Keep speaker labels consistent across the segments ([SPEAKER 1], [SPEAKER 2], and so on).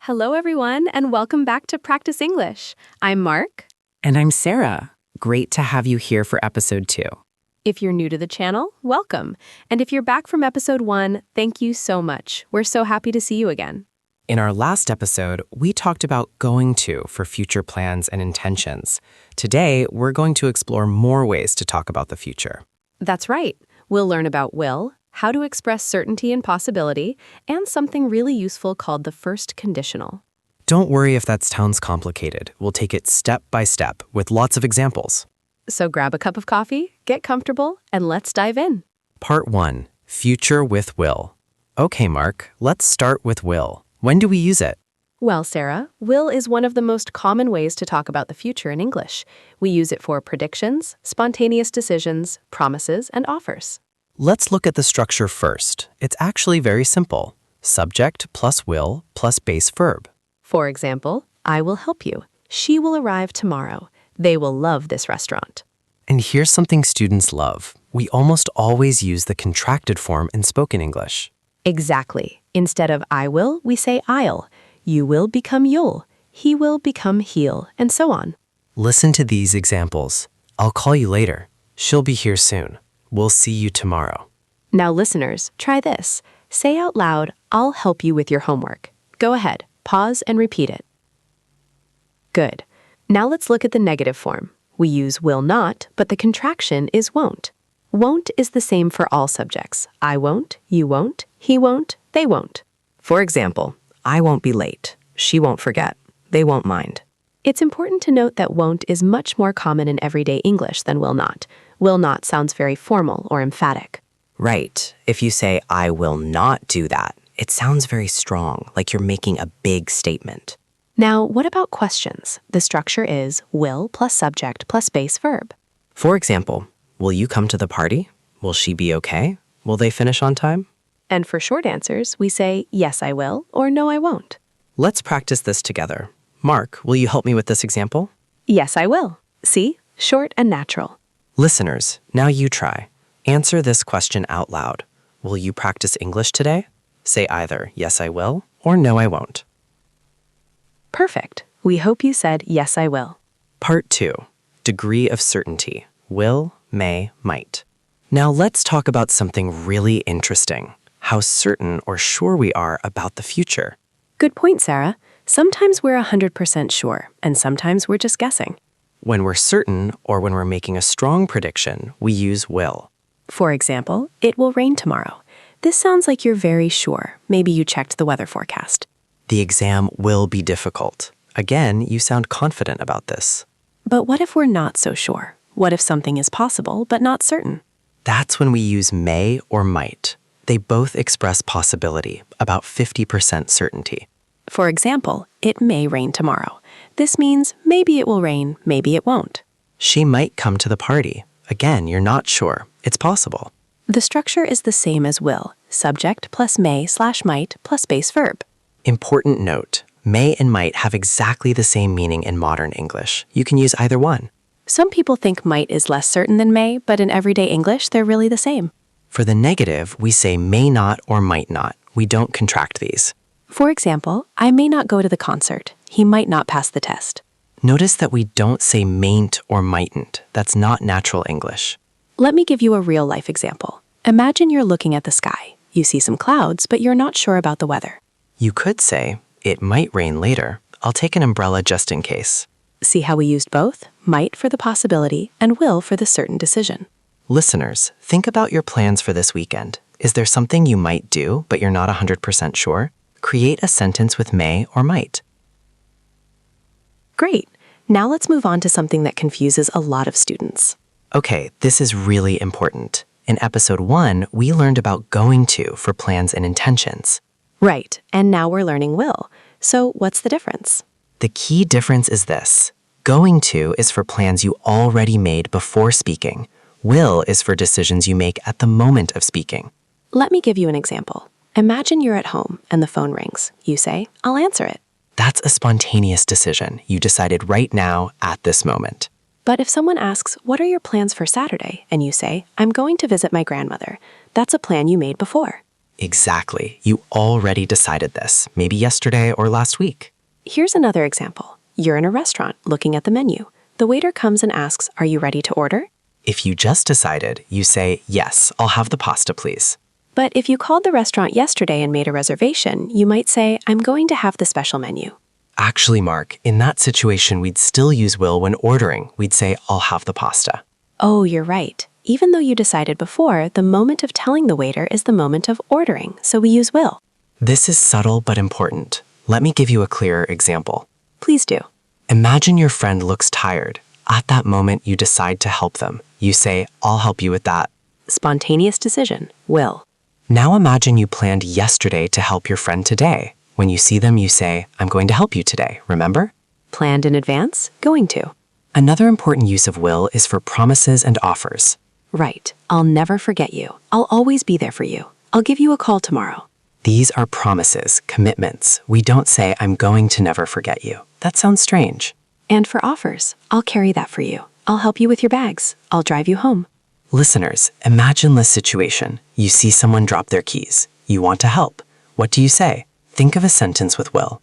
[SPEAKER 1] Hello, everyone, and welcome back to Practice English. I'm Mark.
[SPEAKER 2] And I'm Sarah. Great to have you here for episode 2.
[SPEAKER 1] If you're new to the channel, welcome. And if you're back from episode 1, thank you so much. We're so happy to see you again.
[SPEAKER 2] In our last episode, we talked about going to for future plans and intentions. Today, we're going to explore more ways to talk about the future.
[SPEAKER 1] That's right. We'll learn about will, how to express certainty and possibility, and something really useful called the first conditional.
[SPEAKER 2] Don't worry if that sounds complicated. We'll take it step by step with lots of examples.
[SPEAKER 1] So grab a cup of coffee, get comfortable, and let's dive in.
[SPEAKER 2] Part 1. Future with will. Okay, Mark, let's start with will. When do we use it?
[SPEAKER 1] Well, Sarah, will is one of the most common ways to talk about the future in English. We use it for predictions, spontaneous decisions, promises, and offers.
[SPEAKER 2] Let's look at the structure first. It's actually very simple. Subject plus will plus base verb.
[SPEAKER 1] For example, I will help you. She will arrive tomorrow. They will love this restaurant.
[SPEAKER 2] And here's something students love. We almost always use the contracted form in spoken English.
[SPEAKER 1] Exactly. Instead of I will, we say I'll. You will become you'll. He will become he'll, and so on.
[SPEAKER 2] Listen to these examples. I'll call you later. She'll be here soon. We'll see you tomorrow.
[SPEAKER 1] Now, listeners, try this. Say out loud, I'll help you with your homework. Go ahead, pause and repeat it. Good. Now let's look at the negative form. We use will not, but the contraction is won't. Won't is the same for all subjects. I won't, you won't, he won't, they won't.
[SPEAKER 3] For example, I won't be late. She won't forget. They won't mind.
[SPEAKER 1] It's important to note that won't is much more common in everyday English than will not. Will not sounds very formal or emphatic.
[SPEAKER 3] Right. If you say, I will not do that, it sounds very strong, like you're making a big statement.
[SPEAKER 1] Now, what about questions? The structure is will plus subject plus base verb.
[SPEAKER 3] For example, will you come to the party? Will she be okay? Will they finish on time?
[SPEAKER 1] And for short answers, we say, yes, I will, or no, I won't.
[SPEAKER 3] Let's practice this together. Mark, will you help me with this example?
[SPEAKER 1] Yes, I will. See? Short and natural.
[SPEAKER 3] Listeners, now you try. Answer this question out loud. Will you practice English today? Say either, yes, I will, or no, I won't.
[SPEAKER 1] Perfect. We hope you said, yes, I will.
[SPEAKER 3] Part 2. Degree of certainty. Will, may, might. Now let's talk about something really interesting. How certain or sure we are about the future.
[SPEAKER 1] Good point, Sarah. Sometimes we're 100% sure, and sometimes we're just guessing.
[SPEAKER 3] When we're certain, or when we're making a strong prediction, we use will.
[SPEAKER 1] For example, it will rain tomorrow. This sounds like you're very sure. Maybe you checked the weather forecast.
[SPEAKER 3] The exam will be difficult. Again, you sound confident about this.
[SPEAKER 1] But what if we're not so sure? What if something is possible but not certain?
[SPEAKER 3] That's when we use may or might. They both express possibility, about 50% certainty.
[SPEAKER 1] For example, it may rain tomorrow. This means maybe it will rain, maybe it won't.
[SPEAKER 3] She might come to the party. Again, you're not sure. It's possible.
[SPEAKER 1] The structure is the same as will, subject plus may/might plus base verb.
[SPEAKER 3] Important note, may and might have exactly the same meaning in modern English. You can use either one.
[SPEAKER 1] Some people think might is less certain than may, but in everyday English, they're really the same.
[SPEAKER 3] For the negative, we say may not or might not. We don't contract these.
[SPEAKER 1] For example, I may not go to the concert. He might not pass the test.
[SPEAKER 3] Notice that we don't say mayn't or mightn't. That's not natural English.
[SPEAKER 1] Let me give you a real-life example. Imagine you're looking at the sky. You see some clouds, but you're not sure about the weather.
[SPEAKER 3] You could say, it might rain later. I'll take an umbrella just in case.
[SPEAKER 1] See how we used both? Might for the possibility and will for the certain decision.
[SPEAKER 3] Listeners, think about your plans for this weekend. Is there something you might do, but you're not 100% sure? Create a sentence with may or might.
[SPEAKER 1] Great. Now let's move on to something that confuses a lot of students.
[SPEAKER 3] Okay, this is really important. In episode 1, we learned about going to for plans and intentions.
[SPEAKER 1] Right, and now we're learning will. So what's the difference?
[SPEAKER 3] The key difference is this. Going to is for plans you already made before speaking. Will is for decisions you make at the moment of speaking.
[SPEAKER 1] Let me give you an example. Imagine you're at home and the phone rings. You say, I'll answer it.
[SPEAKER 3] That's a spontaneous decision. You decided right now at this moment.
[SPEAKER 1] But if someone asks, what are your plans for Saturday? And you say, I'm going to visit my grandmother. That's a plan you made before.
[SPEAKER 3] Exactly. You already decided this, maybe yesterday or last week.
[SPEAKER 1] Here's another example. You're in a restaurant looking at the menu. The waiter comes and asks, "Are you ready to order?"
[SPEAKER 3] If you just decided, you say, "Yes, I'll have the pasta, please."
[SPEAKER 1] But if you called the restaurant yesterday and made a reservation, you might say, "I'm going to have the special menu."
[SPEAKER 3] Actually, Mark, in that situation, we'd still use will when ordering. We'd say, "I'll have the pasta."
[SPEAKER 1] Oh, you're right. Even though you decided before, the moment of telling the waiter is the moment of ordering, so we use will.
[SPEAKER 3] This is subtle but important. Let me give you a clearer example.
[SPEAKER 1] Please do.
[SPEAKER 3] Imagine your friend looks tired. At that moment, you decide to help them. You say, "I'll help you with that."
[SPEAKER 1] Spontaneous decision, will.
[SPEAKER 3] Now imagine you planned yesterday to help your friend today. When you see them, you say, "I'm going to help you today," remember?
[SPEAKER 1] Planned in advance, going to.
[SPEAKER 3] Another important use of will is for promises and offers.
[SPEAKER 1] Right. I'll never forget you. I'll always be there for you. I'll give you a call tomorrow.
[SPEAKER 3] These are promises, commitments. We don't say, "I'm going to never forget you." That sounds strange.
[SPEAKER 1] And for offers, I'll carry that for you. I'll help you with your bags. I'll drive you home.
[SPEAKER 3] Listeners, imagine this situation. You see someone drop their keys. You want to help. What do you say? Think of a sentence with will.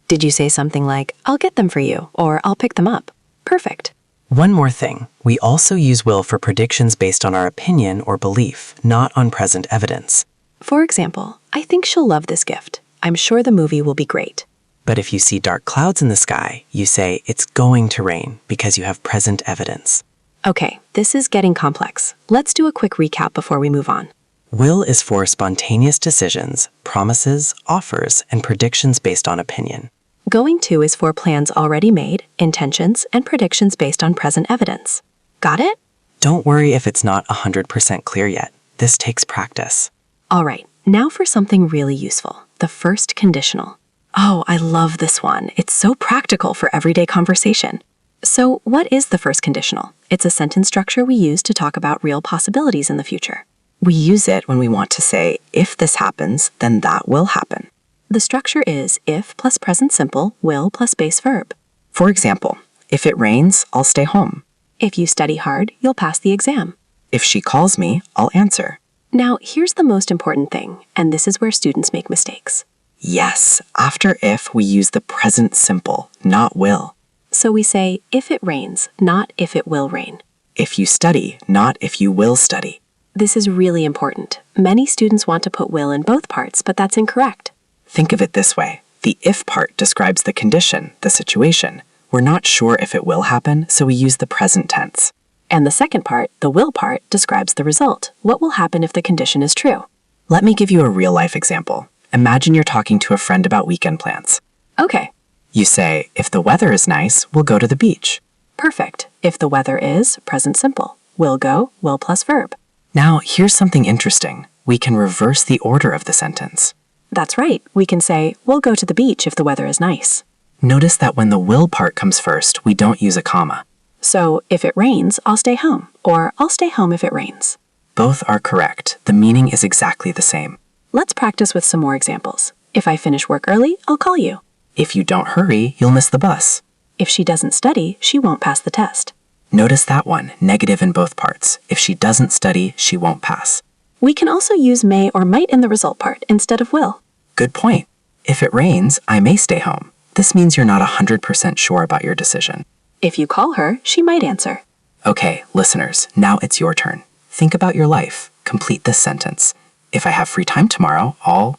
[SPEAKER 1] Did you say something like, "I'll get them for you," or "I'll pick them up"? Perfect.
[SPEAKER 3] One more thing. We also use will for predictions based on our opinion or belief, not on present evidence.
[SPEAKER 1] For example, "I think she'll love this gift. I'm sure the movie will be great."
[SPEAKER 3] But if you see dark clouds in the sky, you say it's going to rain because you have present evidence.
[SPEAKER 1] Okay, this is getting complex. Let's do a quick recap before we move on.
[SPEAKER 3] Will is for spontaneous decisions, promises, offers, and predictions based on opinion.
[SPEAKER 1] Going to is for plans already made, intentions, and predictions based on present evidence. Got it?
[SPEAKER 3] Don't worry if it's not 100% clear yet. This takes practice.
[SPEAKER 1] All right, now for something really useful, the first conditional. Oh, I love this one. It's so practical for everyday conversation. So what is the first conditional? It's a sentence structure we use to talk about real possibilities in the future.
[SPEAKER 4] We use it when we want to say, "If this happens, then that will happen."
[SPEAKER 1] The structure is if plus present simple, will plus base verb.
[SPEAKER 4] For example, if it rains, I'll stay home.
[SPEAKER 1] If you study hard, you'll pass the exam.
[SPEAKER 4] If she calls me, I'll answer.
[SPEAKER 1] Now, here's the most important thing, and this is where students make mistakes.
[SPEAKER 4] Yes, after if, we use the present simple, not will.
[SPEAKER 1] So we say, if it rains, not if it will rain.
[SPEAKER 4] If you study, not if you will study.
[SPEAKER 1] This is really important. Many students want to put will in both parts, but that's incorrect.
[SPEAKER 4] Think of it this way. The if part describes the condition, the situation. We're not sure if it will happen, so we use the present tense.
[SPEAKER 1] And the second part, the will part, describes the result. What will happen if the condition is true?
[SPEAKER 4] Let me give you a real-life example. Imagine you're talking to a friend about weekend plans.
[SPEAKER 1] Okay.
[SPEAKER 4] You say, "If the weather is nice, we'll go to the beach."
[SPEAKER 1] Perfect. If the weather is, present simple. Will go, will plus verb.
[SPEAKER 4] Now, here's something interesting. We can reverse the order of the sentence.
[SPEAKER 1] That's right. We can say, we'll go to the beach if the weather is nice.
[SPEAKER 4] Notice that when the will part comes first, we don't use a comma.
[SPEAKER 1] So, if it rains, I'll stay home. Or, I'll stay home if it rains.
[SPEAKER 4] Both are correct. The meaning is exactly the same.
[SPEAKER 1] Let's practice with some more examples. If I finish work early, I'll call you.
[SPEAKER 4] If you don't hurry, you'll miss the bus.
[SPEAKER 1] If she doesn't study, she won't pass the test.
[SPEAKER 4] Notice that one, negative in both parts. If she doesn't study, she won't pass.
[SPEAKER 1] We can also use may or might in the result part instead of will.
[SPEAKER 4] Good point. If it rains, I may stay home. This means you're not 100% sure about your decision.
[SPEAKER 1] If you call her, she might answer.
[SPEAKER 4] Okay, listeners, now it's your turn. Think about your life. Complete this sentence. If I have free time tomorrow, I'll...